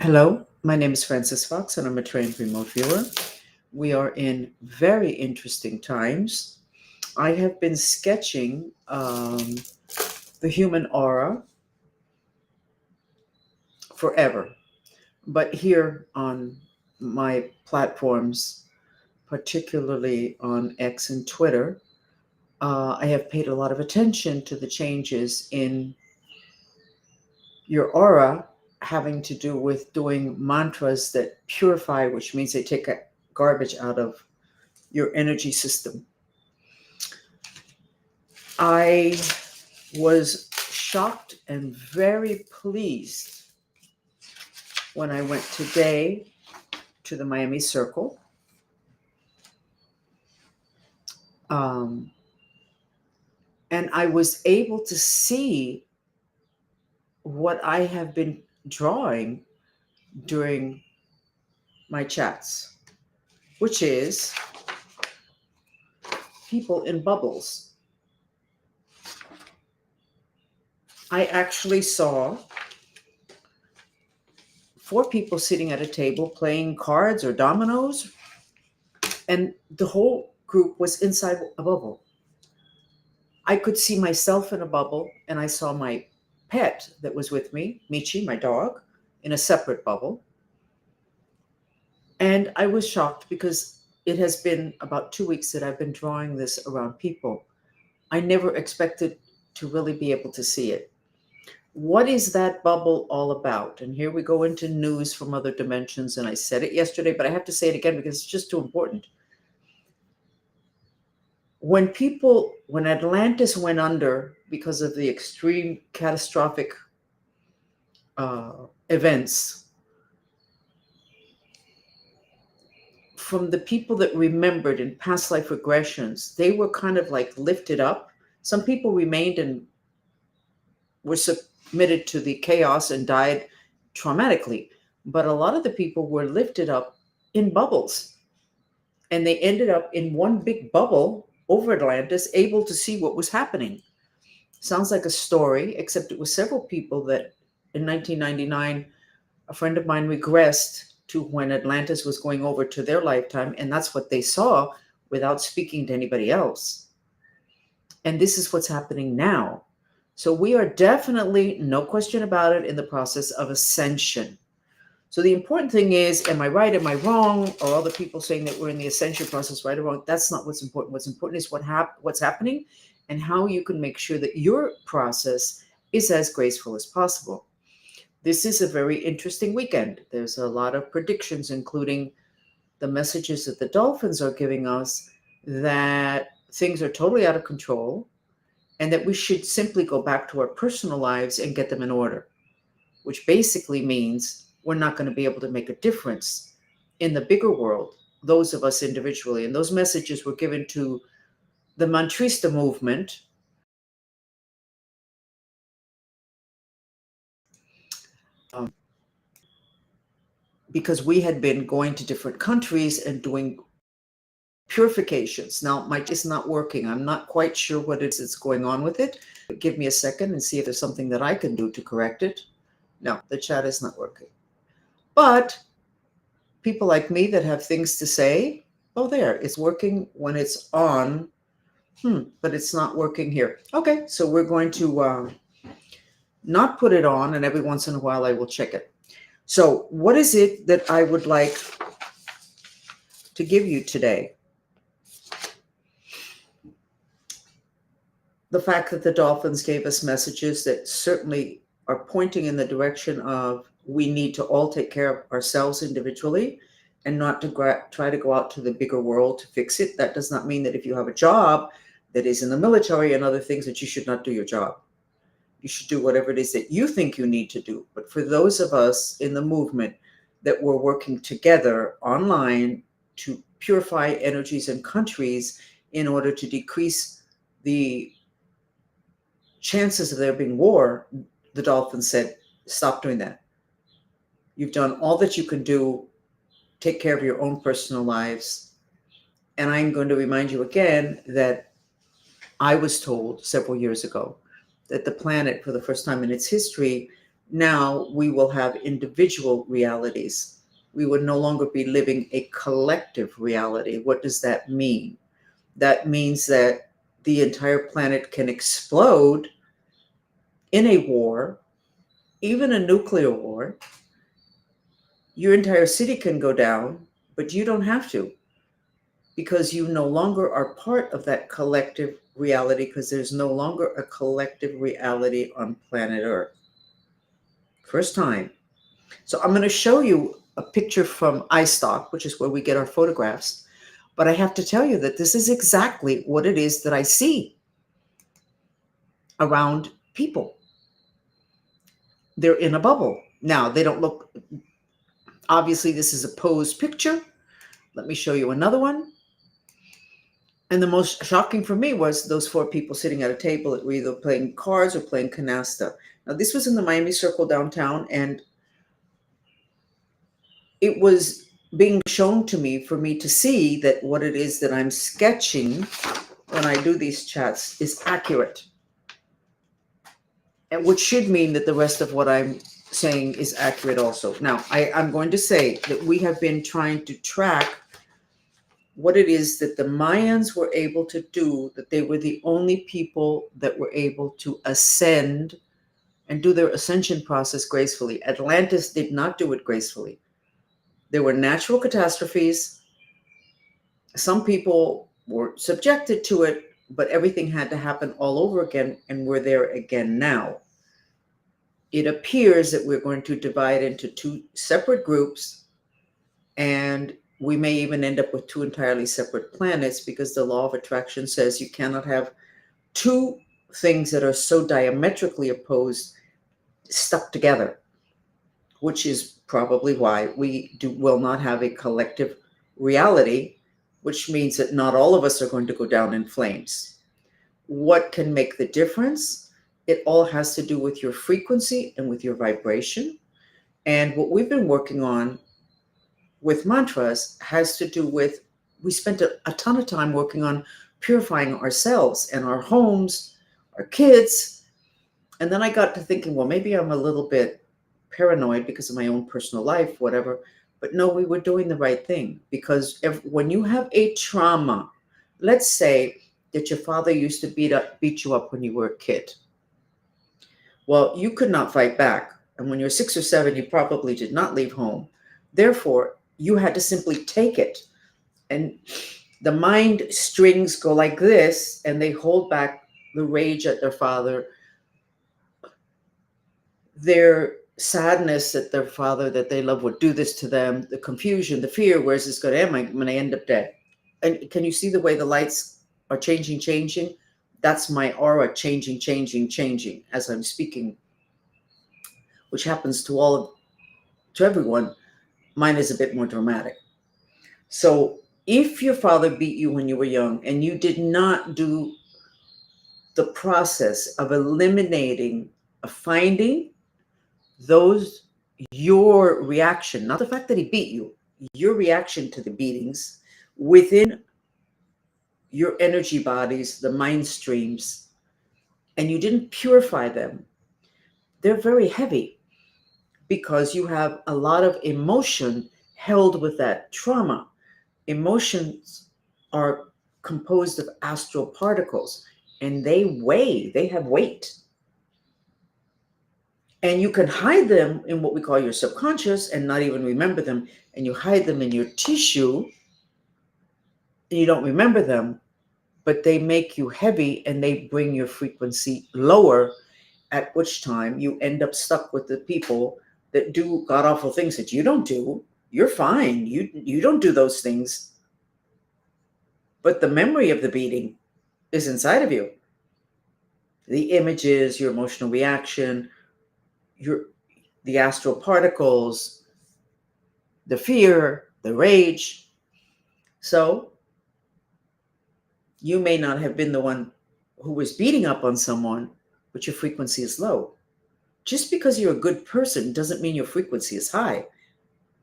Hello, my name is Francis Fox, and I'm a trained remote viewer. We are in very interesting times. I have been sketching the human aura forever, but here on my platforms, particularly on X and Twitter, I have paid a lot of attention to the changes in your aura having to do with doing mantras that purify, which means they take garbage out of your energy system. I was shocked and very pleased when I went today to the Miami Circle. And I was able to see what I have been drawing during my chats, which is people in bubbles. I actually saw 4 people sitting at a table playing cards or dominoes, and the whole group was inside a bubble. I could see myself in a bubble, and I saw my pet that was with me, Michi, my dog, in a separate bubble. And I was shocked because it has been about 2 weeks that I've been drawing this around people. I never expected to really be able to see it. What is that bubble all about? And here we go into news from other dimensions. And I said it yesterday, but I have to say it again because it's just too important. When Atlantis went under because of the extreme catastrophic events, from the people that remembered in past life regressions, they were kind of like lifted up. Some people remained and were submitted to the chaos and died traumatically. But a lot of the people were lifted up in bubbles. And they ended up in one big bubble over Atlantis, able to see what was happening. Sounds like a story, except it was several people that in 1999, a friend of mine regressed to when Atlantis was going over to their lifetime, and that's what they saw without speaking to anybody else. And this is what's happening now. So we are definitely, no question about it, in the process of ascension. So the important thing is, am I right? Am I wrong? Are other people saying that we're in the ascension process right or wrong? That's not what's important. What's important is what's happening and how you can make sure that your process is as graceful as possible. This is a very interesting weekend. There's a lot of predictions, including the messages that the dolphins are giving us that things are totally out of control and that we should simply go back to our personal lives and get them in order, which basically means we're not going to be able to make a difference in the bigger world, those of us individually. And those messages were given to the Mantrista movement, because we had been going to different countries and doing purifications. Now, my is not working. I'm not quite sure what it is that's going on with it. Give me a second and see if there's something that I can do to correct it. No, the chat is not working. But people like me that have things to say, oh, there, it's working when it's on, but it's not working here. Okay, so we're going to not put it on, and every once in a while I will check it. So what is it that I would like to give you today? The fact that the dolphins gave us messages that certainly are pointing in the direction of we need to all take care of ourselves individually and not to try to go out to the bigger world to fix it. That does not mean that if you have a job that is in the military and other things that you should not do your job. You should do whatever it is that you think you need to do. But for those of us in the movement that we're working together online to purify energies and countries in order to decrease the chances of there being war, the dolphins said, stop doing that. You've done all that you can do. Take care of your own personal lives. And I'm going to remind you again that I was told several years ago that the planet, for the first time in its history, Now we will have individual realities. We would no longer be living a collective reality. What does that mean? That means that the entire planet can explode in a war, even a nuclear war. Your entire city can go down, but you don't have to, because you no longer are part of that collective reality, because there's no longer a collective reality on planet Earth. First time. So I'm going to show you a picture from iStock, which is where we get our photographs. But I have to tell you that this is exactly what it is that I see around people. They're in a bubble. Now, they don't look, obviously, this is a posed picture. Let me show you another one. And the most shocking for me was those four people sitting at a table that were either playing cards or playing canasta. Now, this was in the Miami Circle downtown, and it was being shown to me for me to see that what it is that I'm sketching when I do these chats is accurate. And which should mean that the rest of what I'm saying is accurate also. Now, I'm going to say that we have been trying to track what it is that the Mayans were able to do, that they were the only people that were able to ascend and do their ascension process gracefully. Atlantis did not do it gracefully. There were natural catastrophes. Some people were subjected to it, but everything had to happen all over again, and we're there again now. It appears that we're going to divide into two separate groups, and we may even end up with two entirely separate planets, because the law of attraction says you cannot have two things that are so diametrically opposed stuck together, which is probably why we will not have a collective reality, which means that not all of us are going to go down in flames. What can make the difference? It all has to do with your frequency and with your vibration. And what we've been working on with mantras has to do with, we spent a ton of time working on purifying ourselves and our homes, our kids. And then I got to thinking, well, maybe I'm a little bit paranoid because of my own personal life, whatever. But no, we were doing the right thing, because when you have a trauma, let's say that your father used to beat you up when you were a kid. Well, you could not fight back. And when you're 6 or 7, you probably did not leave home. Therefore, you had to simply take it. And the mind strings go like this, and they hold back the rage at their father, their sadness that their father that they love would do this to them, the confusion, the fear, where's this going to end? I'm going to end up dead. And can you see the way the lights are changing? That's my aura changing as I'm speaking, which happens to everyone. Mine is a bit more dramatic. So if your father beat you when you were young and you did not do the process of eliminating, of finding those, your reaction, not the fact that he beat you, your reaction to the beatings within your energy bodies, the mind streams, and you didn't purify them, they're very heavy, because you have a lot of emotion held with that trauma. Emotions are composed of astral particles, and they have weight. And you can hide them in what we call your subconscious and not even remember them. And you hide them in your tissue, and you don't remember them, but they make you heavy and they bring your frequency lower, at which time you end up stuck with the people that do god awful things that you don't do. You're fine. You don't do those things. But the memory of the beating is inside of you. The images, your emotional reaction, the astral particles, the fear, the rage. So you may not have been the one who was beating up on someone, but your frequency is low. Just because you're a good person doesn't mean your frequency is high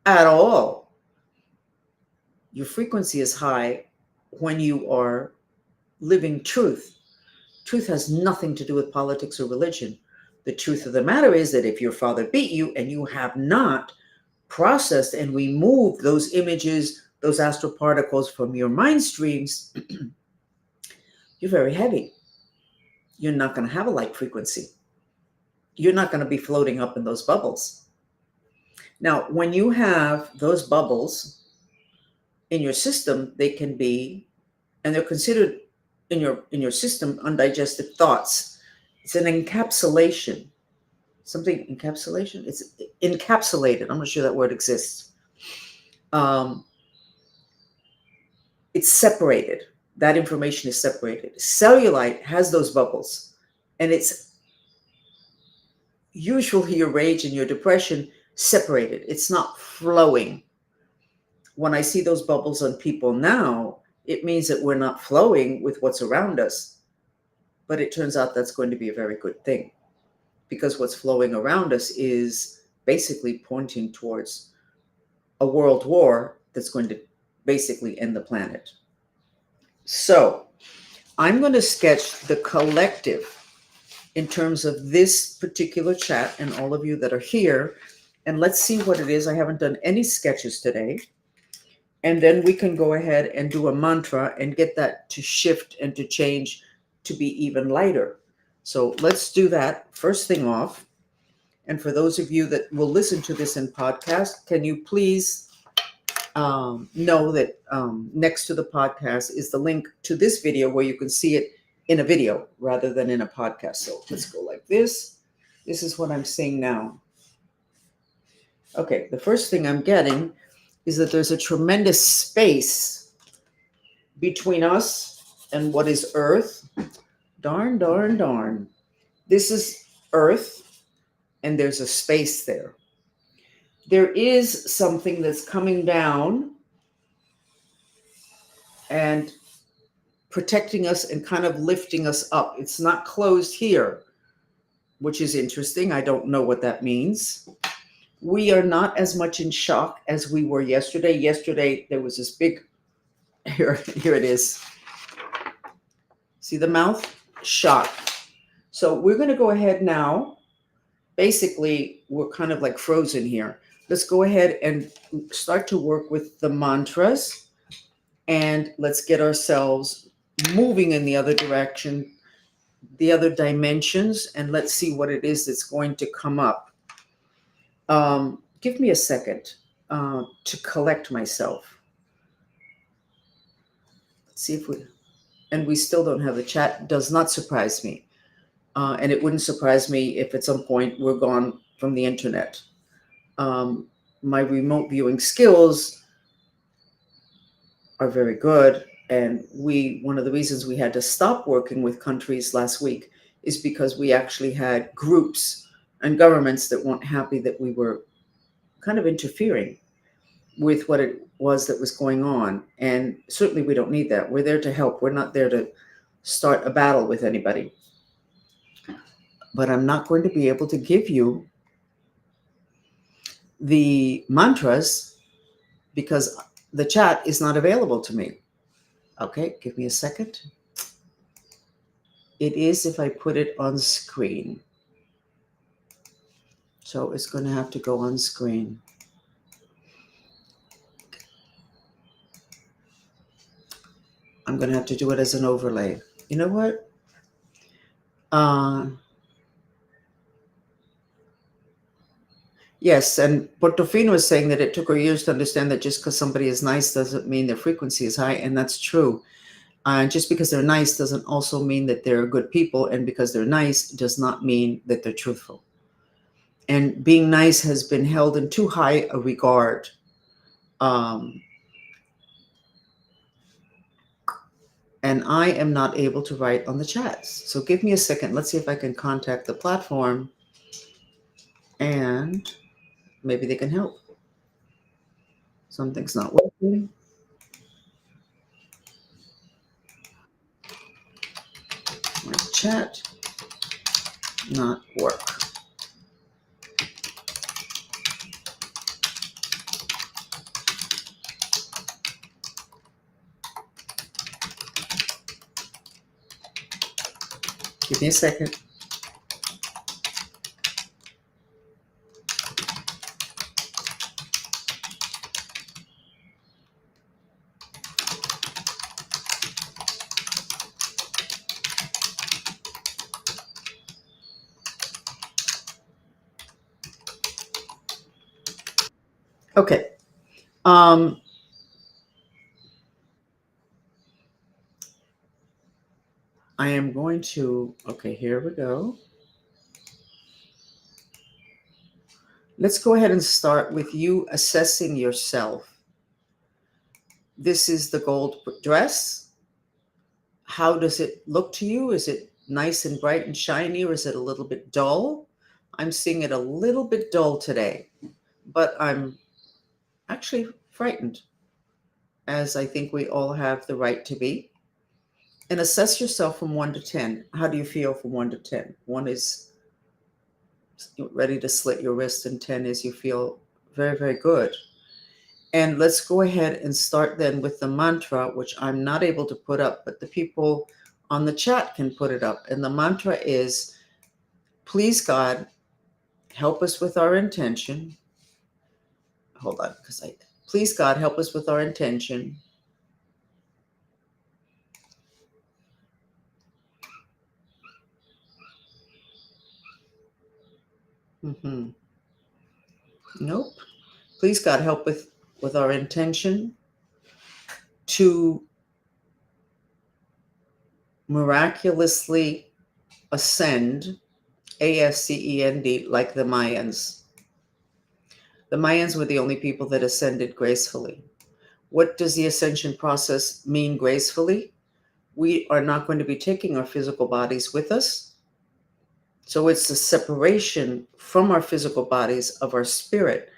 at all. Your frequency is high when you are living truth. Truth has nothing to do with politics or religion. The truth of the matter is that if your father beat you and you have not processed and removed those images, those astral particles from your mind streams, you're very heavy. You're not going to have a light frequency. You're not going to be floating up in those bubbles. Now, when you have those bubbles in your system, they can be, and they're considered in your system, undigested thoughts. It's an encapsulation. Something encapsulation? It's encapsulated. I'm not sure that word exists. It's separated. That information is separated. Cellulite has those bubbles, and it's usually your rage and your depression separated. It's not flowing. When I see those bubbles on people now, it means that we're not flowing with what's around us. But it turns out that's going to be a very good thing, because what's flowing around us is basically pointing towards a world war that's going to basically end the planet. So I'm going to sketch the collective in terms of this particular chat and all of you that are here. And let's see what it is. I haven't done any sketches today. And then we can go ahead and do a mantra and get that to shift and to change to be even lighter. So let's do that first thing off. And for those of you that will listen to this in podcast, can you please know that next to the podcast is the link to this video where you can see it in a video rather than in a podcast. So let's go like this. This is what I'm seeing now. Okay, the first thing I'm getting is that there's a tremendous space between us and what is Earth. Darn, darn, darn. This is Earth, and there's a space there. There is something that's coming down and protecting us and kind of lifting us up. It's not closed here, which is interesting. I don't know what that means. We are not as much in shock as we were yesterday. Yesterday, there was this big, here it is. See the mouth? Shock. So we're going to go ahead now. Basically, we're kind of like frozen here. Let's go ahead and start to work with the mantras. And let's get ourselves moving in the other direction, the other dimensions. And let's see what it is that's going to come up. Give me a second to collect myself. Let's see if we still don't have the chat. Does not surprise me. And it wouldn't surprise me if at some point we're gone from the internet. My remote viewing skills are very good. And one of the reasons we had to stop working with countries last week is because we actually had groups and governments that weren't happy that we were kind of interfering with what it was that was going on. And certainly we don't need that. We're there to help. We're not there to start a battle with anybody. But I'm not going to be able to give you the mantras because the chat is not available to me. Okay, give me a second. It is if I put it on screen. So it's going to have to go on screen. I'm going to have to do it as an overlay. You know what? Yes, and Portofino is saying that it took her years to understand that just because somebody is nice doesn't mean their frequency is high, and that's true. Just because they're nice doesn't also mean that they're good people, and because they're nice does not mean that they're truthful. And being nice has been held in too high a regard. And I am not able to write on the chats. So give me a second. Let's see if I can contact the platform and maybe they can help. Something's not working. My chat not work. Give me a second. Okay. Um, I am going to, okay, here we go. Let's go ahead and start with you assessing yourself. This is the gold dress. How does it look to you? Is it nice and bright and shiny, or is it a little bit dull? I'm seeing it a little bit dull today, but I'm actually frightened, as I think we all have the right to be. And assess yourself from 1 to 10. How do you feel from 1 to 10? 1 is ready to slit your wrist, and 10 is you feel very, very good. And let's go ahead and start then with the mantra, which I'm not able to put up, but the people on the chat can put it up. And the mantra is, please God, help us with our intention. Hold on, please God, help us with our intention. Nope. Please God, help with our intention to miraculously ascend, ASCEND, like the Mayans. The Mayans were the only people that ascended gracefully. What does the ascension process mean gracefully? We are not going to be taking our physical bodies with us. So it's the separation from our physical bodies of our spirit.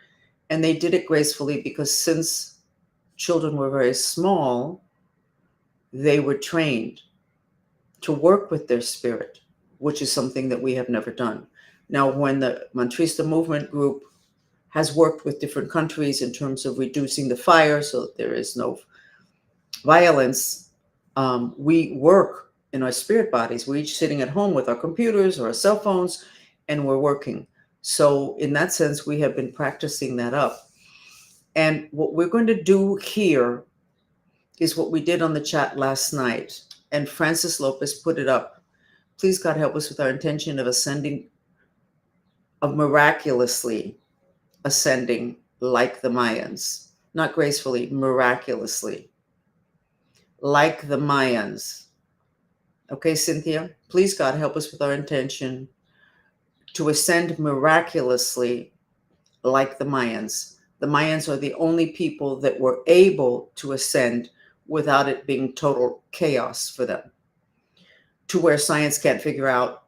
And they did it gracefully because since children were very small, they were trained to work with their spirit, which is something that we have never done. Now, when the Mantrista movement group has worked with different countries in terms of reducing the fire so that there is no violence, we work in our spirit bodies. We're each sitting at home with our computers or our cell phones, and we're working. So in that sense, we have been practicing that up. And what we're going to do here is what we did on the chat last night. And Francis Lopez put it up. Please God help us with our intention of ascending, of miraculously ascending like the Mayans. Not gracefully, miraculously. Like the Mayans. Okay, Cynthia? Please God help us with our intention to ascend miraculously like the Mayans. The Mayans are the only people that were able to ascend without it being total chaos for them, to where science can't figure out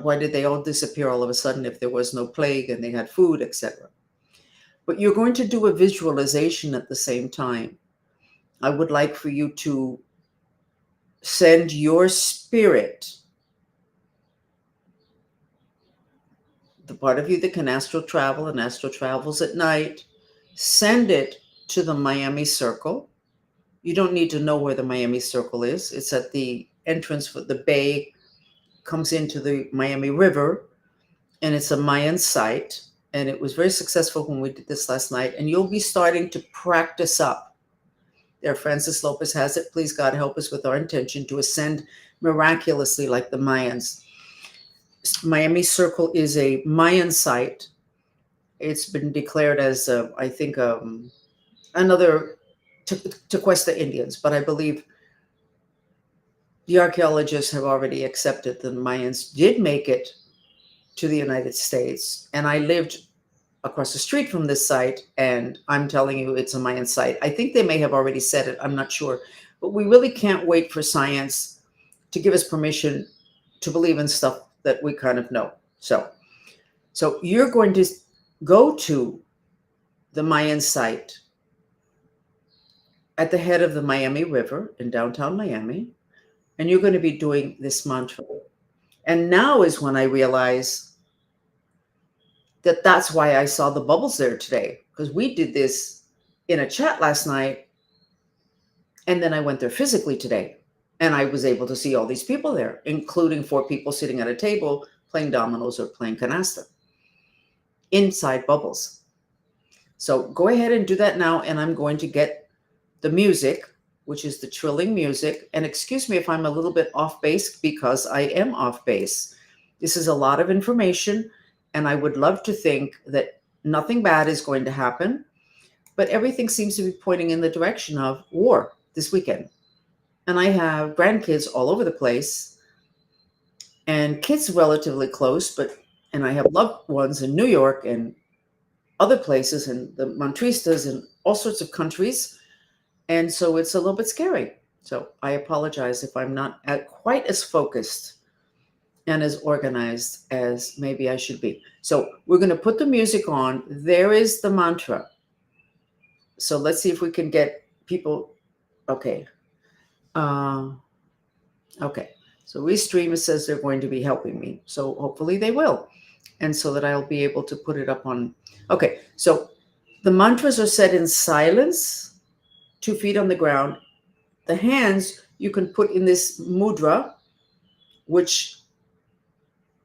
why did they all disappear all of a sudden if there was no plague and they had food, etc. But you're going to do a visualization at the same time. I would like for you to send your spirit, the part of you that can astral travel and astral travels at night, send it to the Miami Circle. You don't need to know where the Miami Circle is. It's at the entrance for the bay, comes into the Miami River, and it's a Mayan site. And it was very successful when we did this last night. And you'll be starting to practice up. There, Francis Lopez has it. Please God help us with our intention to ascend miraculously like the Mayans. Miami Circle is a Mayan site. It's been declared as, I think, another Tequesta Indians, but I believe the archaeologists have already accepted the Mayans did make it to the United States. And I lived across the street from this site, and I'm telling you, it's a Mayan site. I think they may have already said it. I'm not sure. But we really can't wait for science to give us permission to believe in stuff that we kind of know. So you're going to go to the Mayan site at the head of the Miami River in downtown Miami, and you're going to be doing this mantra. And now is when I realize that that's why I saw the bubbles there today, because we did this in a chat last night, and then I went there physically today, and I was able to see all these people there, including 4 people sitting at a table playing dominoes or playing canasta inside bubbles. So go ahead and do that now, and I'm going to get the music, which is the trilling music. And excuse me if I'm a little bit off base, because I am off base. This is a lot of information, and I would love to think that nothing bad is going to happen. but everything seems to be pointing in the direction of war this weekend. And I have grandkids all over the place and kids relatively close, and I have loved ones in New York and other places and the Montristas and all sorts of countries. And so it's a little bit scary. So I apologize if I'm not quite as focused and as organized as maybe I should be. So we're going to put the music on. There is the mantra. So let's see if we can get people. Okay. Okay. So Restream says they're going to be helping me. So hopefully they will. And so that I'll be able to put it up on. Okay. So the mantras are said in silence, 2 feet on the ground. The hands you can put in this mudra, which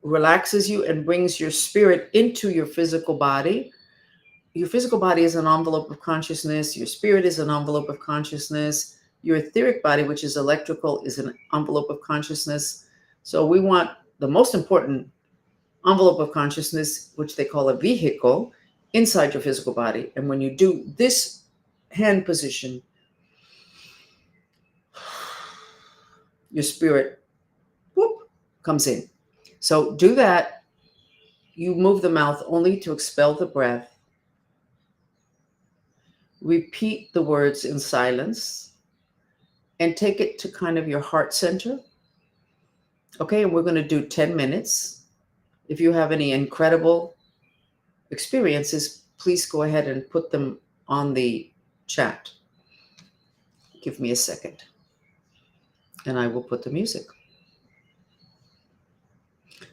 relaxes you and brings your spirit into your physical body. Your physical body is an envelope of consciousness. Your spirit is an envelope of consciousness. Your etheric body, which is electrical, is an envelope of consciousness. So we want the most important envelope of consciousness, which they call a vehicle, inside your physical body. And when you do this hand position, your spirit whoop, comes in. So do that. You move the mouth only to expel the breath. Repeat the words in silence and take it to kind of your heart center. Okay, and we're going to do 10 minutes. If you have any incredible experiences, please go ahead and put them on the chat. Give me a second, and I will put the music.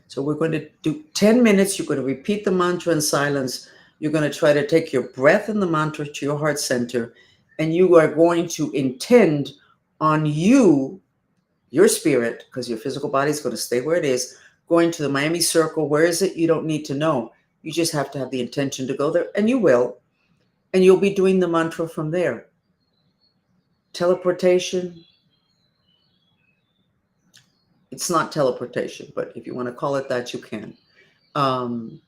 So we're going to do 10 minutes. You're going to repeat the mantra in silence. You're going to try to take your breath in the mantra to your heart center, and you are going to intend on you, your spirit, because your physical body is going to stay where it is, going to the Miami Circle. Where is it? You don't need to know. You just have to have the intention to go there, and you will. And you'll be doing the mantra from there. Teleportation. It's not teleportation, but if you want to call it that, you can. And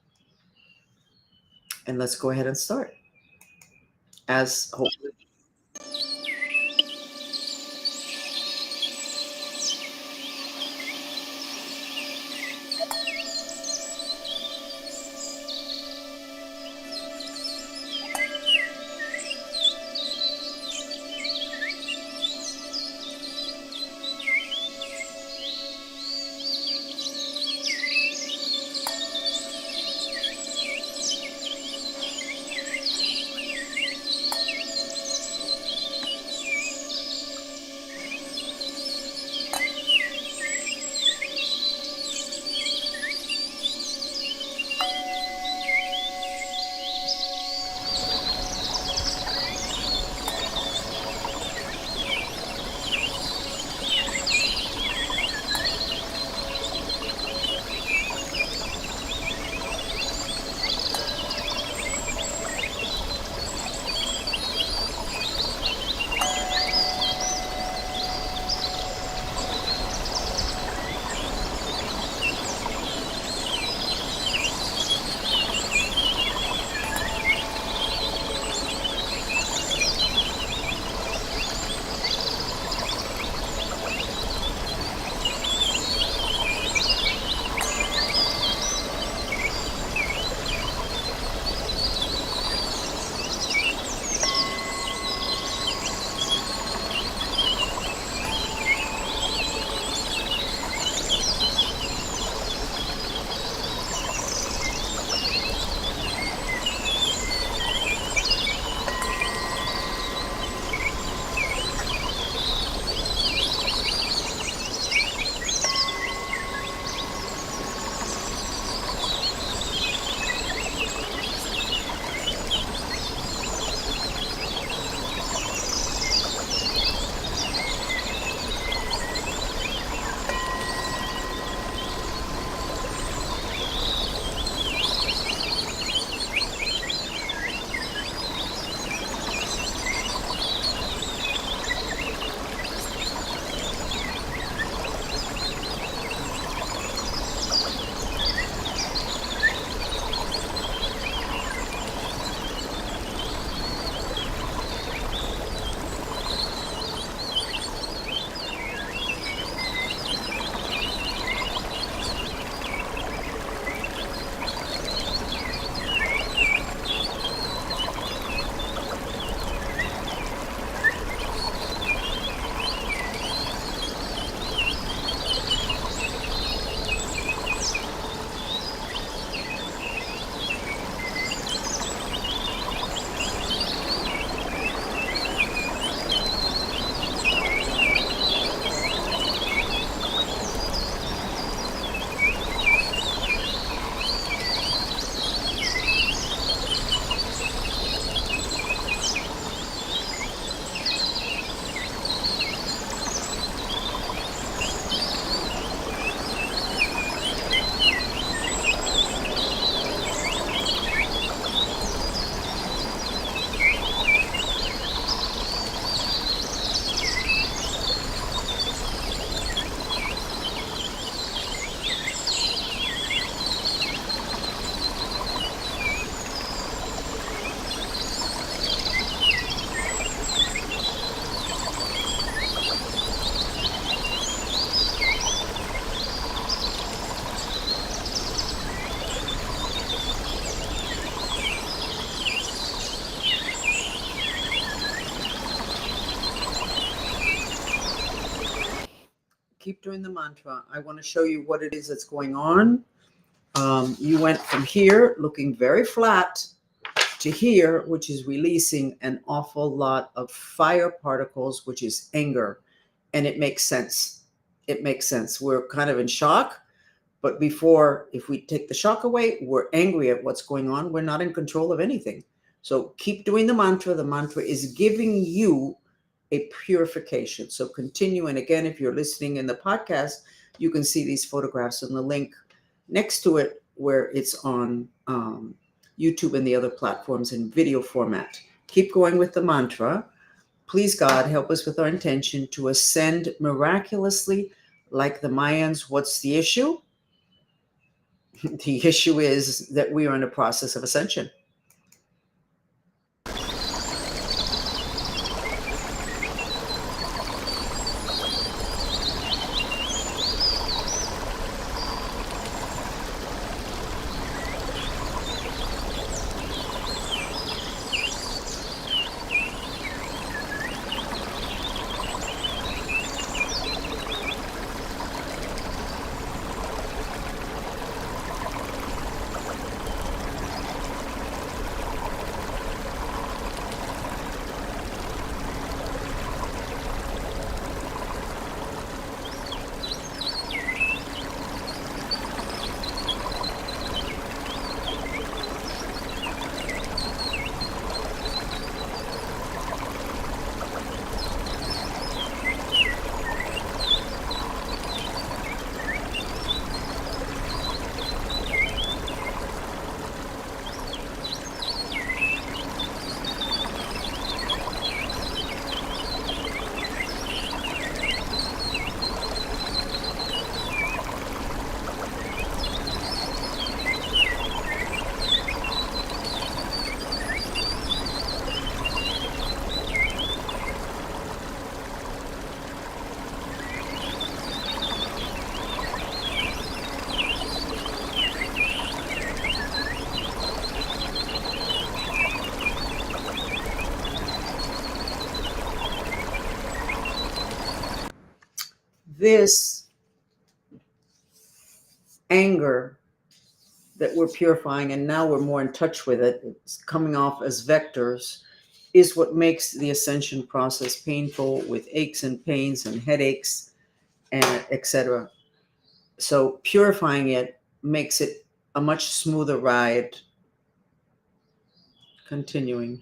let's go ahead and start. As hopefully. Keep doing the mantra. I want to show you what it is that's going on. You went from here looking very flat to here, which is releasing an awful lot of fire particles, which is anger. And it makes sense. It makes sense. We're kind of in shock. But before, if we take the shock away, we're angry at what's going on. We're not in control of anything. So keep doing the mantra. The mantra is giving you a purification. So continue. And again, if you're listening in the podcast, you can see these photographs and the link next to it where it's on YouTube and the other platforms in video format. Keep going with the mantra. Please, God, help us with our intention to ascend miraculously like the Mayans. What's the issue? The issue is that we are in a process of ascension. This anger that we're purifying, and now we're more in touch with it, it's coming off as vectors, is what makes the ascension process painful, with aches and pains and headaches and etc. So purifying it makes it a much smoother ride. Continuing.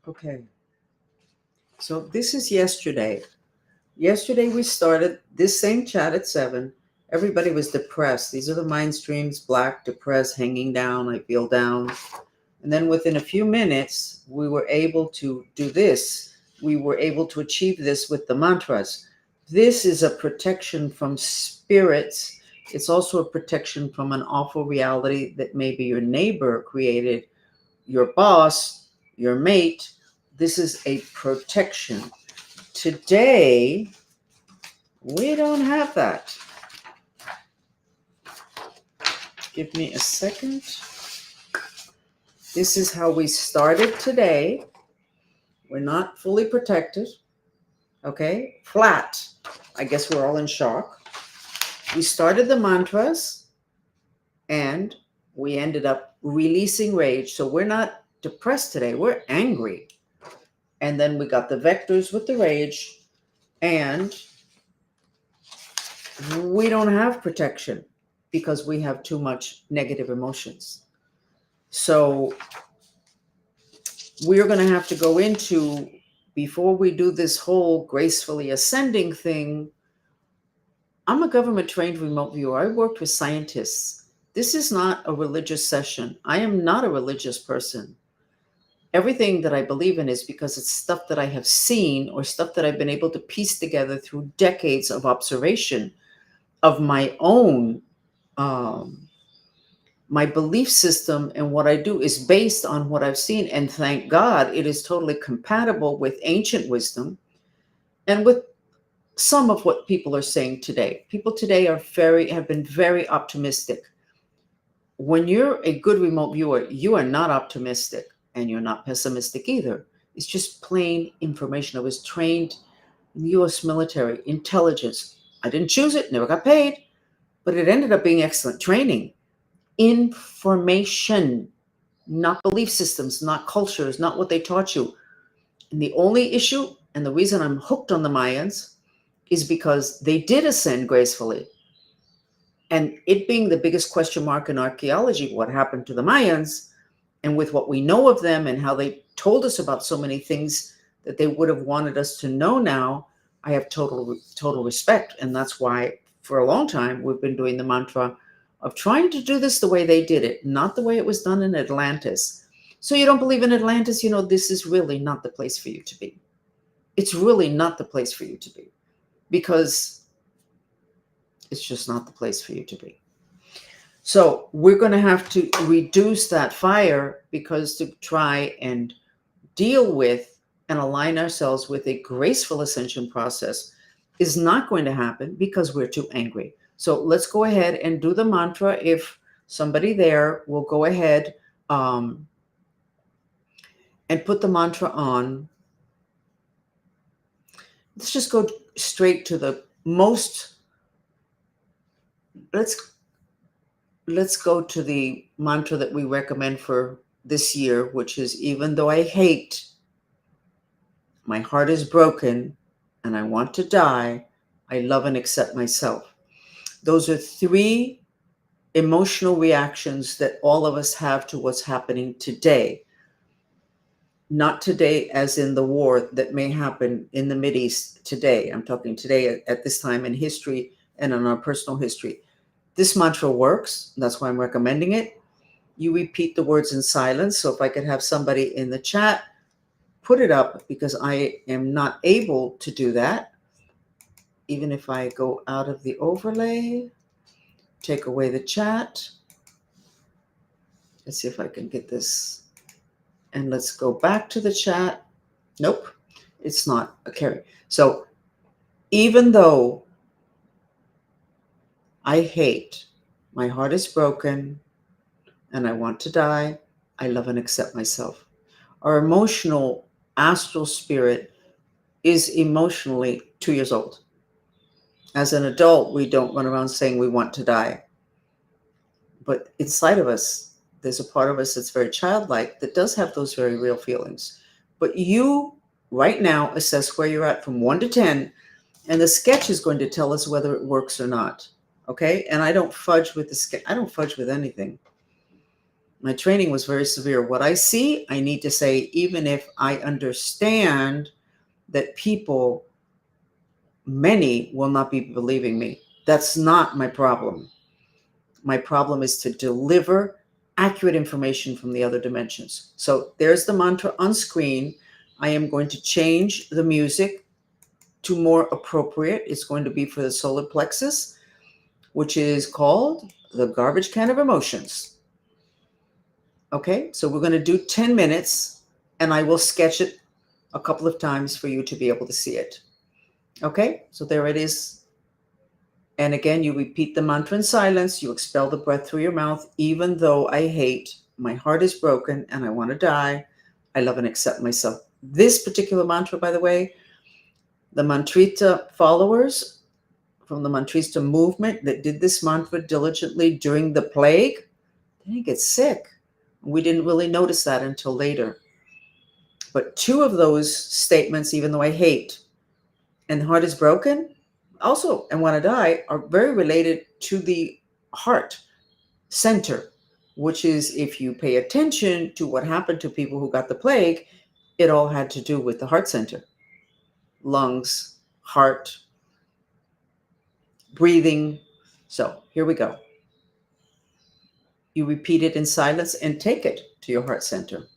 Okay. So this is yesterday. Yesterday we started this same chat at 7. Everybody was depressed. These are the mind streams: black, depressed, hanging down, I feel down. And then within a few minutes, we were able to do this. We were able to achieve this with the mantras. This is a protection from spirits. It's also a protection from an awful reality that maybe your neighbor created, your boss, your mate. This is a protection. Today, we don't have that. Give me a second. This is how we started today. We're not fully protected. Okay? Flat. I guess we're all in shock. We started the mantras and we ended up releasing rage. So we're not depressed today. We're angry. And then we got the vectors with the rage, and we don't have protection because we have too much negative emotions. So we're going to have to go into, before we do this whole gracefully ascending thing. I'm a government trained remote viewer. I worked with scientists. This is not a religious session. I am not a religious person. Everything that I believe in is because it's stuff that I have seen or stuff that I've been able to piece together through decades of observation of my own. My belief system and what I do is based on what I've seen. And thank God it is totally compatible with ancient wisdom and with some of what people are saying today. People today have been very optimistic. When you're a good remote viewer, you are not optimistic and you're not pessimistic either. It's just plain information. I was trained in the US military, intelligence. I didn't choose it, never got paid, but it ended up being excellent training. Information, not belief systems, not cultures, not what they taught you. And the only issue, and the reason I'm hooked on the Mayans, is because they did ascend gracefully. And it being the biggest question mark in archaeology, what happened to the Mayans, and with what we know of them and how they told us about so many things that they would have wanted us to know now, I have total respect. And that's why for a long time we've been doing the mantra of trying to do this the way they did it, not the way it was done in Atlantis. So you don't believe in Atlantis, this is really not the place for you to be. It's really not the place for you to be, because it's just not the place for you to be. So we're going to have to reduce that fire, because to try and deal with and align ourselves with a graceful ascension process is not going to happen because we're too angry. So let's go ahead and do the mantra. If somebody there will go ahead and put the mantra on. Let's just go straight to the most. Let's go to the mantra that we recommend for this year, which is, even though I hate, my heart is broken, and I want to die, I love and accept myself. Those are 3 emotional reactions that all of us have to what's happening today. Not today as in the war that may happen in the Mideast today. I'm talking today at this time in history and in our personal history. This mantra works. That's why I'm recommending it. You repeat the words in silence. So if I could have somebody in the chat put it up, because I am not able to do that. Even if I go out of the overlay, take away the chat. Let's see if I can get this. And let's go back to the chat. Nope, it's not a carry. So even though I hate, my heart is broken, and I want to die, I love and accept myself. Our emotional astral spirit is emotionally 2 years old. As an adult, we don't run around saying we want to die. But inside of us, there's a part of us that's very childlike that does have those very real feelings. But you, right now, assess where you're at from 1 to 10, and the sketch is going to tell us whether it works or not. Okay? And I don't fudge with the sketch. I don't fudge with anything. My training was very severe. What I see, I need to say, even if I understand that people, many, will not be believing me. That's not my problem. My problem is to deliver accurate information from the other dimensions. So there's the mantra on screen. I am going to change the music to more appropriate. It's going to be for the solar plexus, which is called the garbage can of emotions. Okay, so we're going to do 10 minutes and I will sketch it a couple of times for you to be able to see it. Okay, so there it is. And again, you repeat the mantra in silence. You expel the breath through your mouth. Even though I hate, my heart is broken and I want to die, I love and accept myself. This particular mantra, by the way, the Mantrita followers from the Mantrista movement that did this mantra diligently during the plague, they didn't get sick. We didn't really notice that until later. But two of those statements, even though I hate and the heart is broken, also, and want to die, are very related to the heart center, which is, if you pay attention to what happened to people who got the plague, it all had to do with the heart center, lungs, heart, breathing. So here we go. You repeat it in silence and take it to your heart center.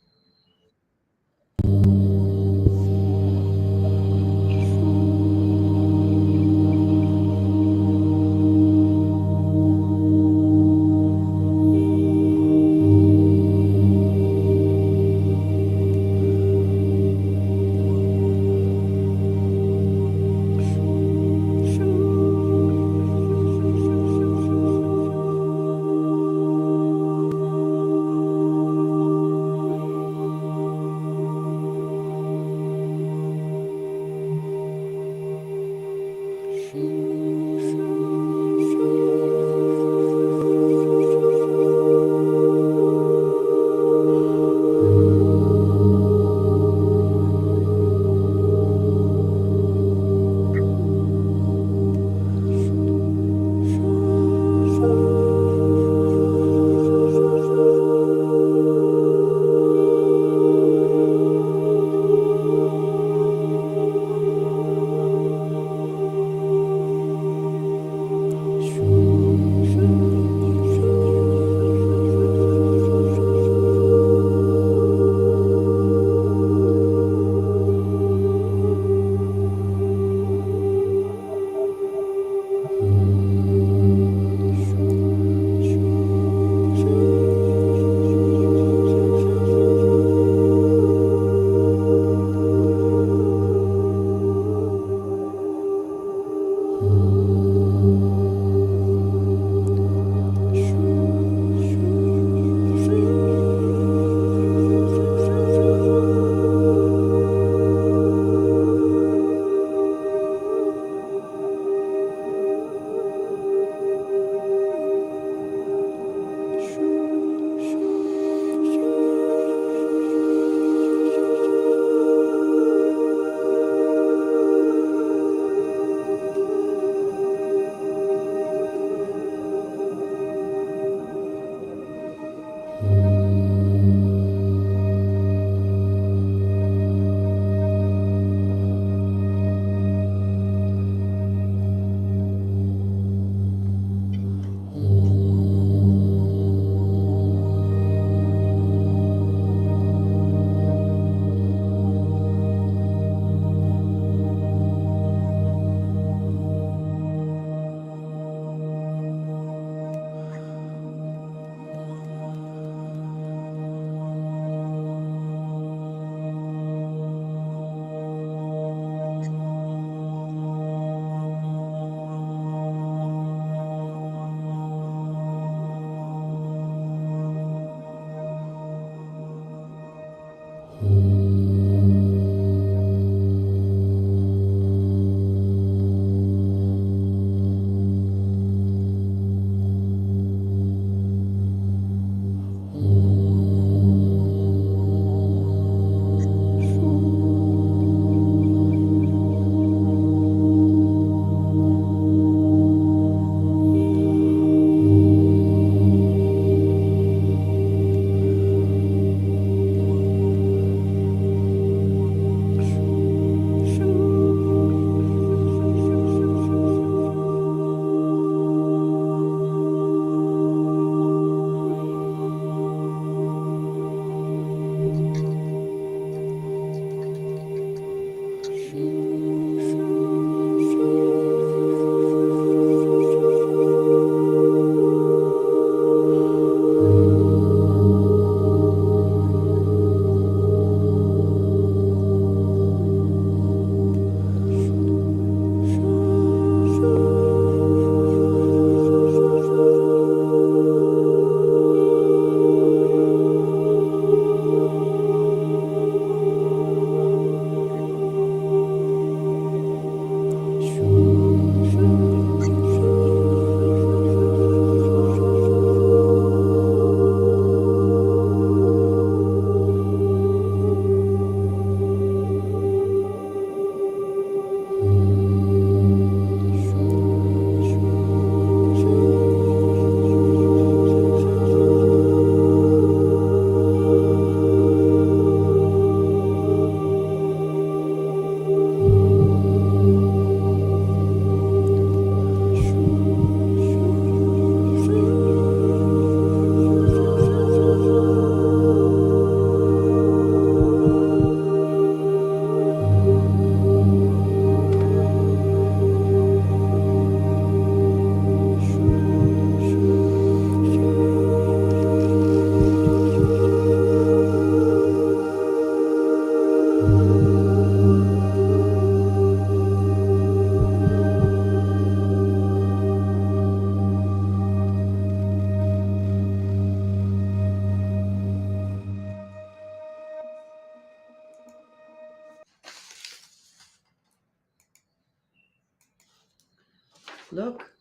Look,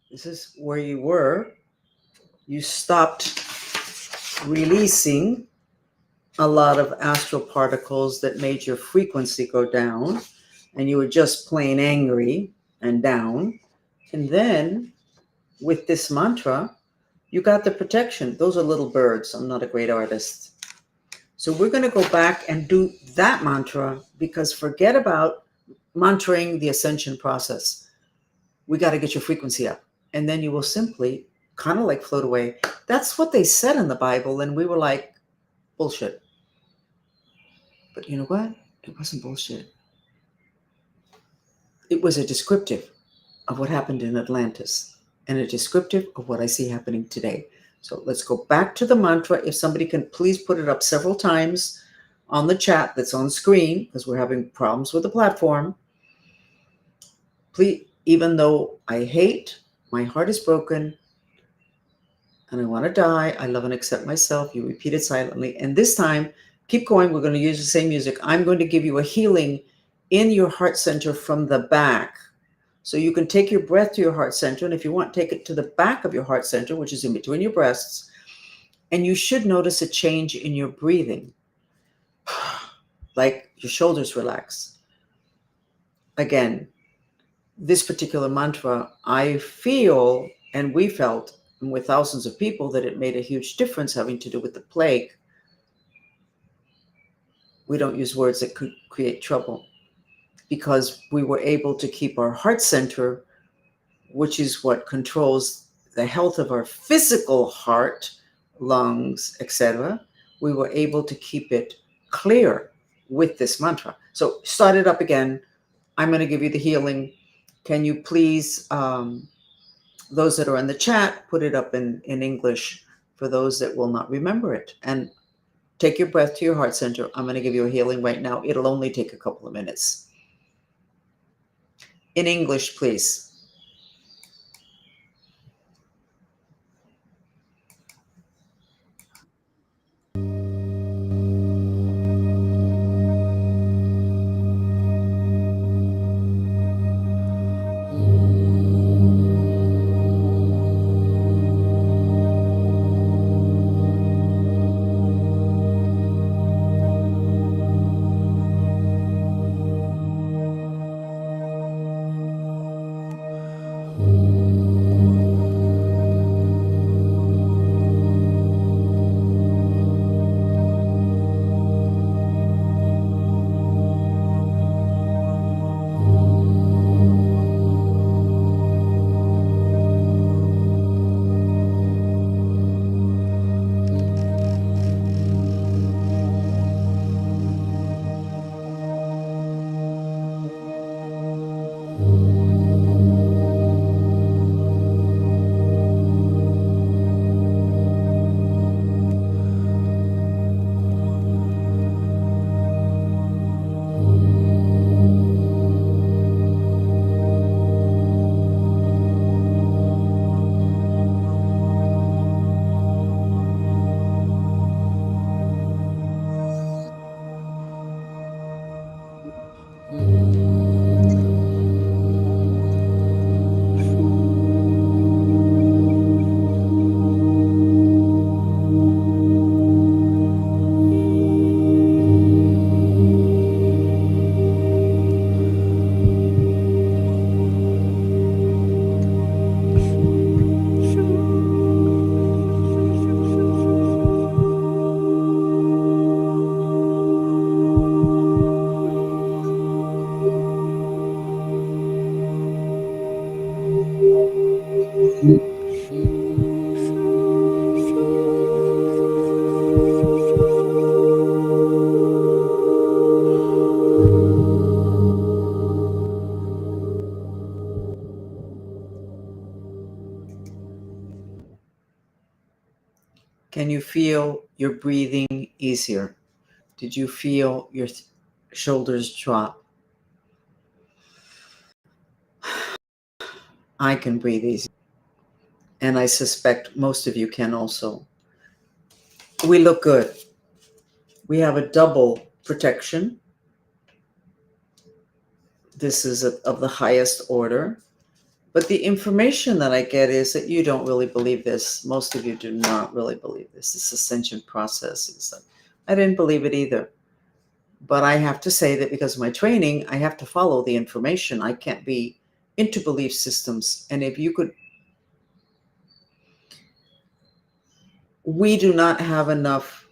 this is where you were. You stopped releasing a lot of astral particles that made your frequency go down, and you were just plain angry and down. And then with this mantra, you got the protection. Those are little birds. I'm not a great artist. So we're going to go back and do that mantra, because forget about mantraing the ascension process. We got to get your frequency up. And then you will simply kind of like float away. That's what they said in the Bible. And we were like, bullshit. But you know what? It wasn't bullshit. It was a descriptive of what happened in Atlantis and a descriptive of what I see happening today. So let's go back to the mantra. If somebody can please put it up several times on the chat that's on screen, because we're having problems with the platform. Please, even though I hate, my heart is broken, and I want to die, I love and accept myself. You repeat it silently. And this time, keep going. We're going to use the same music. I'm going to give you a healing in your heart center from the back. So you can take your breath to your heart center. And if you want, take it to the back of your heart center, which is in between your breasts. And you should notice a change in your breathing. Like your shoulders relax. Again, this particular mantra, I feel, and we felt with thousands of people, that it made a huge difference having to do with the plague. We don't use words that could create trouble, because we were able to keep our heart center, which is what controls the health of our physical heart, lungs, etc. We were able to keep it clear with this mantra. So start it up again. I'm going to give you the healing. Can you please, those that are in the chat, put it up in English for those that will not remember it. And take your breath to your heart center. I'm going to give you a healing right now. It'll only take a couple of minutes. In English, please. Can you feel your breathing easier? Did you feel your shoulders drop? I can breathe easy. And I suspect most of you can also. We look good. We have a double protection. This is of the highest order. But the information that I get is that you don't really believe this. Most of you do not really believe this. This ascension process is like, I didn't believe it either. But I have to say that because of my training, I have to follow the information. I can't be into belief systems. And if you could, we do not have enough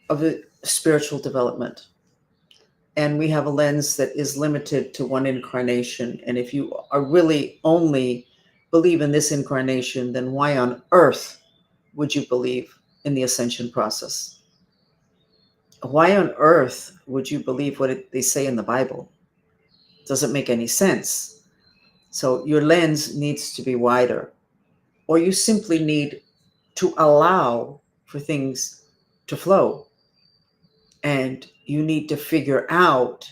of a spiritual development. And we have a lens that is limited to one incarnation. And if you are really only believe in this incarnation, then why on earth would you believe in the ascension process? Why on earth would you believe what they say in the Bible? Doesn't make any sense. So your lens needs to be wider, or you simply need to allow for things to flow. And you need to figure out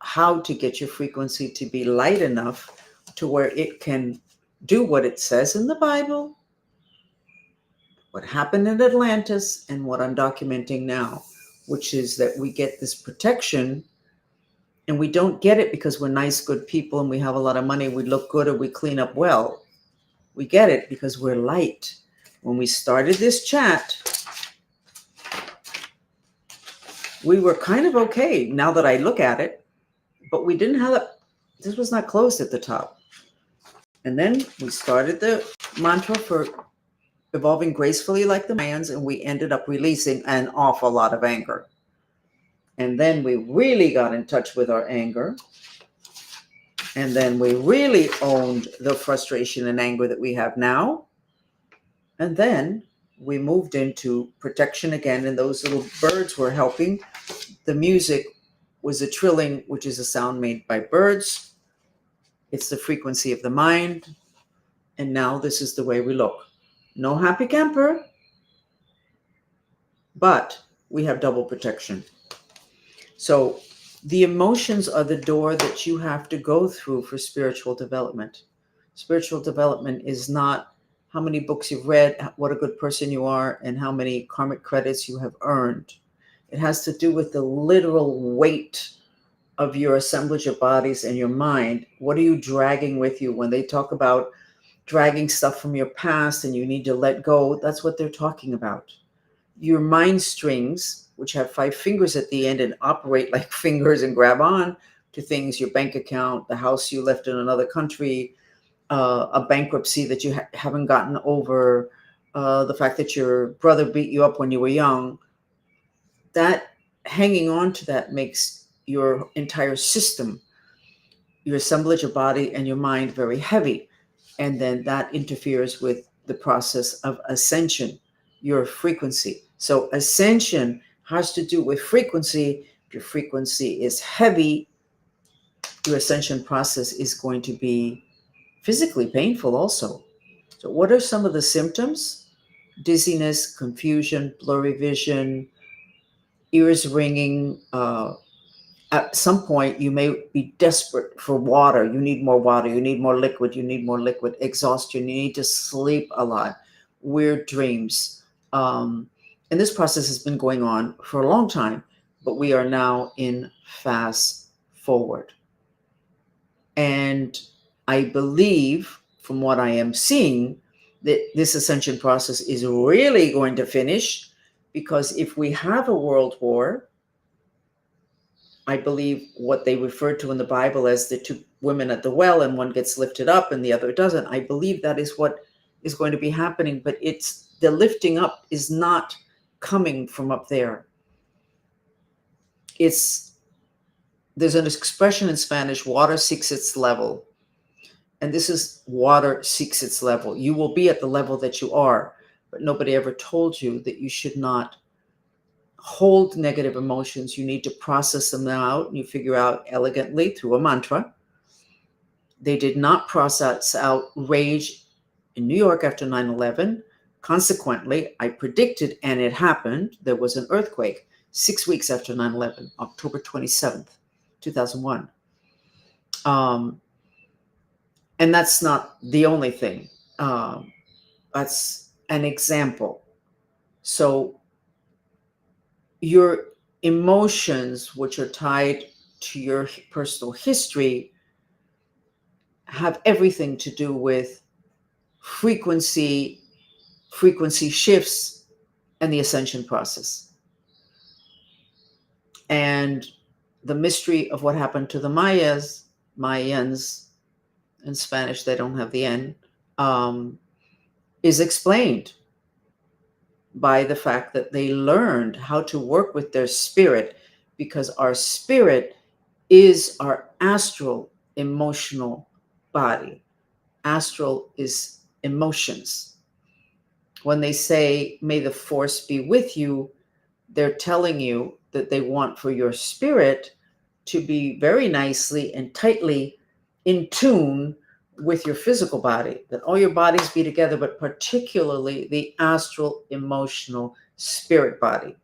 how to get your frequency to be light enough to where it can do what it says in the Bible, what happened in Atlantis, and what I'm documenting now, which is that we get this protection. And we don't get it because we're nice, good people and we have a lot of money, we look good, or we clean up well. We get it because we're light. When we started this chat, we were kind of okay now that I look at it, but we didn't have it. This was not closed at the top. And then we started the mantra for evolving gracefully like the Mayans, and we ended up releasing an awful lot of anger. And then we really got in touch with our anger. And then we really owned the frustration and anger that we have now. And then we moved into protection again, and those little birds were helping. The music was a trilling, which is a sound made by birds. It's the frequency of the mind. And now this is the way we look. No happy camper, but we have double protection. So the emotions are the door that you have to go through for spiritual development. Spiritual development is not how many books you've read, what a good person you are, and how many karmic credits you have earned. It has to do with the literal weight of your assemblage of bodies and your mind. What are you dragging with you? When they talk about dragging stuff from your past and you need to let go, that's what they're talking about. Your mind strings, which have 5 fingers at the end and operate like fingers and grab on to things, your bank account, the house you left in another country, a bankruptcy that you haven't gotten over, the fact that your brother beat you up when you were young, that hanging on to that makes your entire system, your assemblage of body and your mind very heavy. And then that interferes with the process of ascension, your frequency. So ascension has to do with frequency. If your frequency is heavy, your ascension process is going to be physically painful also. So what are some of the symptoms? Dizziness, confusion, blurry vision, ears ringing. At some point, you may be desperate for water. You need more water. You need more liquid. You need more liquid. Exhaustion. You need to sleep a lot. Weird dreams. And this process has been going on for a long time, but we are now in fast forward. And I believe, from what I am seeing, that this ascension process is really going to finish, because if we have a world war, I believe what they refer to in the Bible as the 2 women at the well, and one gets lifted up and the other doesn't. I believe that is what is going to be happening, but it's the lifting up is not coming from up there. There's an expression in Spanish, water seeks its level. And this is water seeks its level. You will be at the level that you are, but nobody ever told you that you should not hold negative emotions. You need to process them out, and you figure out elegantly through a mantra. They did not process out rage in New York after 9/11. Consequently, I predicted, and it happened, there was an earthquake 6 weeks after 9/11, October 27th, 2001. And that's not the only thing. That's an example. So your emotions, which are tied to your personal history, have everything to do with frequency, frequency shifts, and the ascension process. And the mystery of what happened to the Mayans, in Spanish, they don't have the N, is explained by the fact that they learned how to work with their spirit, because our spirit is our astral emotional body. Astral is emotions. When they say, may the force be with you, they're telling you that they want for your spirit to be very nicely and tightly in tune with your physical body, that all your bodies be together, but particularly the astral, emotional, spirit body.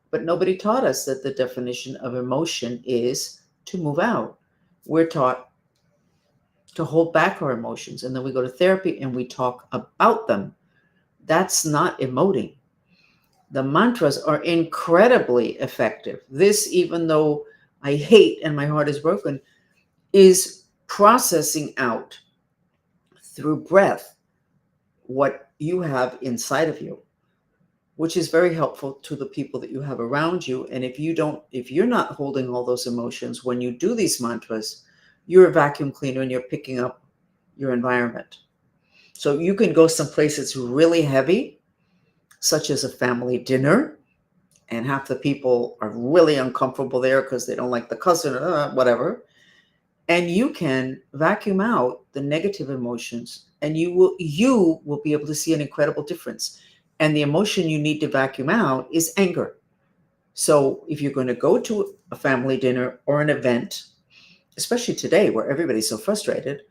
But nobody taught us that the definition of emotion is to move out. We're taught to hold back our emotions, and then we go to therapy and we talk about them. That's not emoting. The mantras are incredibly effective. This, even though I hate and my heart is broken, is processing out through breath what you have inside of you, which is very helpful to the people that you have around you. And if you're not holding all those emotions when you do these mantras, you're a vacuum cleaner and you're picking up your environment. So you can go someplace that's really heavy, such as a family dinner, and half the people are really uncomfortable there because they don't like the cousin or whatever. And you can vacuum out the negative emotions, and you will be able to see an incredible difference. And the emotion you need to vacuum out is anger. So if you're going to go to a family dinner or an event, especially today where everybody's so frustrated,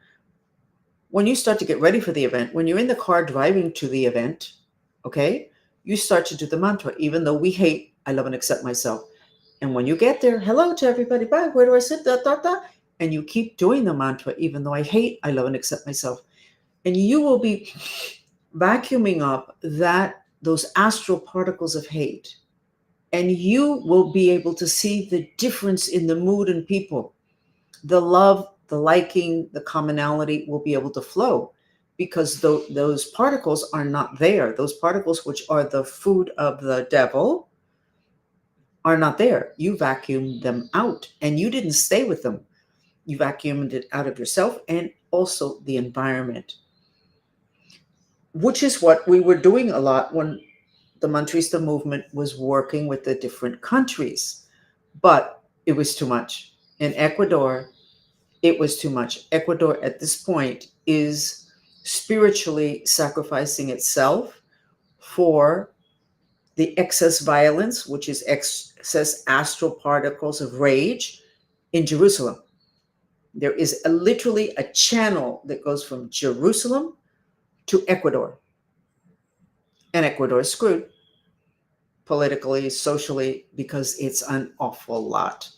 when you start to get ready for the event, when you're in the car driving to the event, okay, you start to do the mantra, even though we hate, I love and accept myself. And when you get there, hello to everybody, bye, where do I sit, da, da, da. And you keep doing the mantra, even though I hate, I love and accept myself. And you will be vacuuming up those astral particles of hate. And you will be able to see the difference in the mood in people. The love, the liking, the commonality will be able to flow, because those particles are not there. Those particles, which are the food of the devil, are not there. You vacuumed them out, and you didn't stay with them. You vacuumed it out of yourself and also the environment, which is what we were doing a lot when the Mantrista movement was working with the different countries. But it was too much. In Ecuador, it was too much. Ecuador at this point is spiritually sacrificing itself for the excess violence, which is excess astral particles of rage in Jerusalem. There is literally a channel that goes from Jerusalem to Ecuador. And Ecuador is screwed politically, socially, because it's an awful lot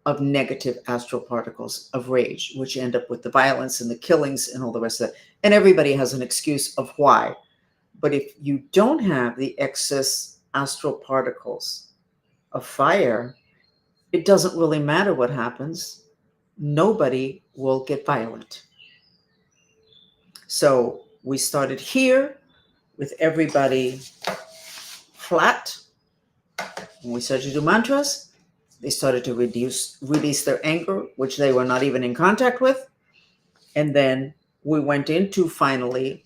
of negative astral particles of rage, which end up with the violence and the killings and all the rest of that. And everybody has an excuse of why. But if you don't have the excess astral particles of fire, it doesn't really matter what happens. Nobody will get violent. So we started here with everybody flat. When we started to do mantras, they started to release their anger, which they were not even in contact with. And then we went into finally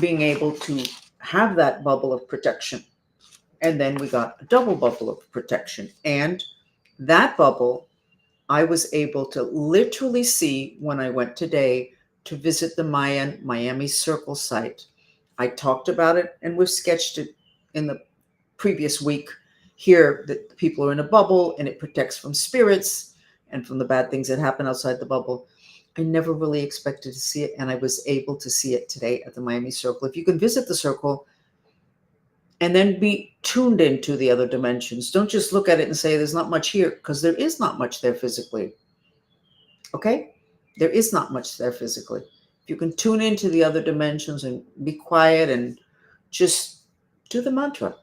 being able to have that bubble of protection. And then we got a double bubble of protection. And that bubble, I was able to literally see when I went today to visit the Mayan Miami Circle site. I talked about it, and we've sketched it in the previous week here, that people are in a bubble and it protects from spirits and from the bad things that happen outside the bubble. I never really expected to see it, and I was able to see it today at the Miami Circle. If you can visit the circle and then be tuned into the other dimensions, don't just look at it and say there's not much here, because there is not much there physically. Okay? There is not much there physically. If you can tune into the other dimensions and be quiet and just do the mantra.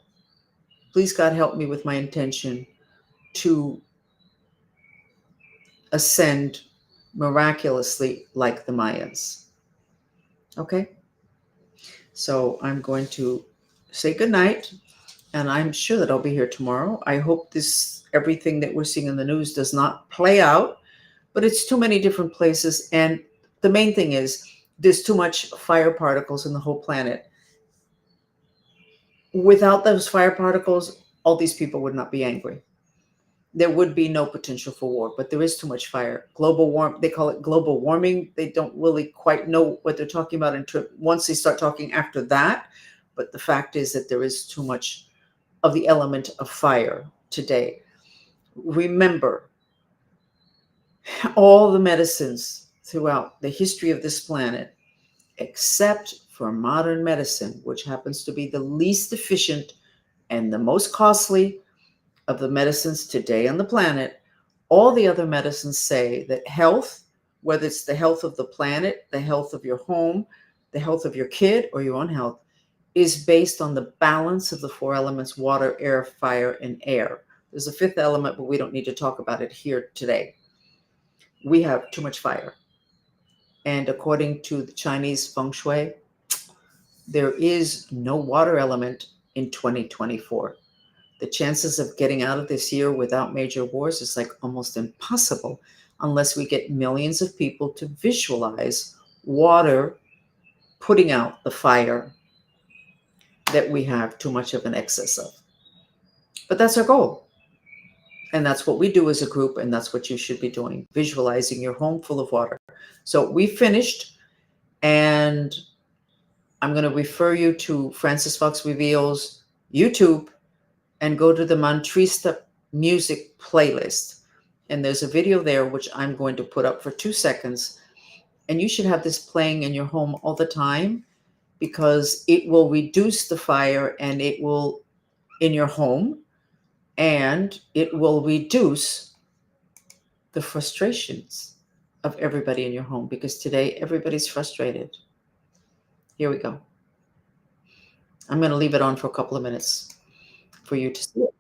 Please, God, help me with my intention to ascend miraculously like the Mayans. Okay? So I'm going to say goodnight, and I'm sure that I'll be here tomorrow. I hope this everything that we're seeing in the news does not play out, but it's too many different places. And the main thing is there's too much fire particles in the whole planet. Without those fire particles, all these people would not be angry. There would be no potential for war, but there is too much fire. They call it global warming. They don't really quite know what they're talking about once they start talking after that. But the fact is that there is too much of the element of fire today. Remember, all the medicines throughout the history of this planet, except for modern medicine, which happens to be the least efficient and the most costly of the medicines today on the planet, all the other medicines say that health, whether it's the health of the planet, the health of your home, the health of your kid, or your own health, is based on the balance of the four elements: water, air, fire, and air. There's a fifth element, but we don't need to talk about it here today. We have too much fire. And according to the Chinese feng shui, there is no water element in 2024. The chances of getting out of this year without major wars is like almost impossible unless we get millions of people to visualize water putting out the fire that we have too much of an excess of. But that's our goal. And that's what we do as a group, and that's what you should be doing, visualizing your home full of water. So we finished, and I'm going to refer you to Francis Fox Reveals YouTube and go to the Mantrista music playlist. And there's a video there which I'm going to put up for 2 seconds. And you should have this playing in your home all the time because it will reduce the fire and it will in your home, and it will reduce the frustrations of everybody in your home because today everybody's frustrated. Here we go. I'm going to leave it on for a couple of minutes for you to see it.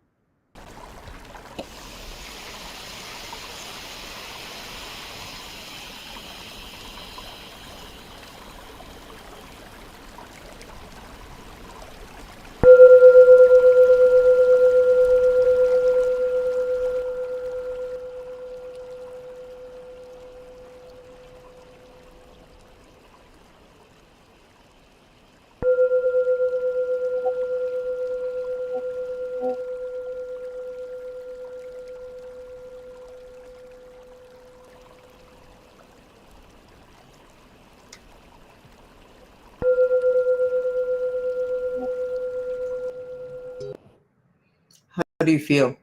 How do you feel?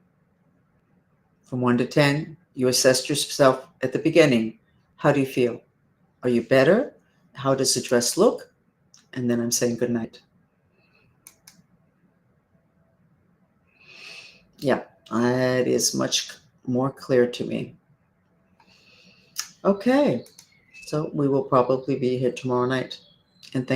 From 1 to 10, you assessed yourself at the beginning. How do you feel? Are you better? How does the dress look? And then I'm saying good night. Yeah, that is much more clear to me. Okay, so we will probably be here tomorrow night. And thank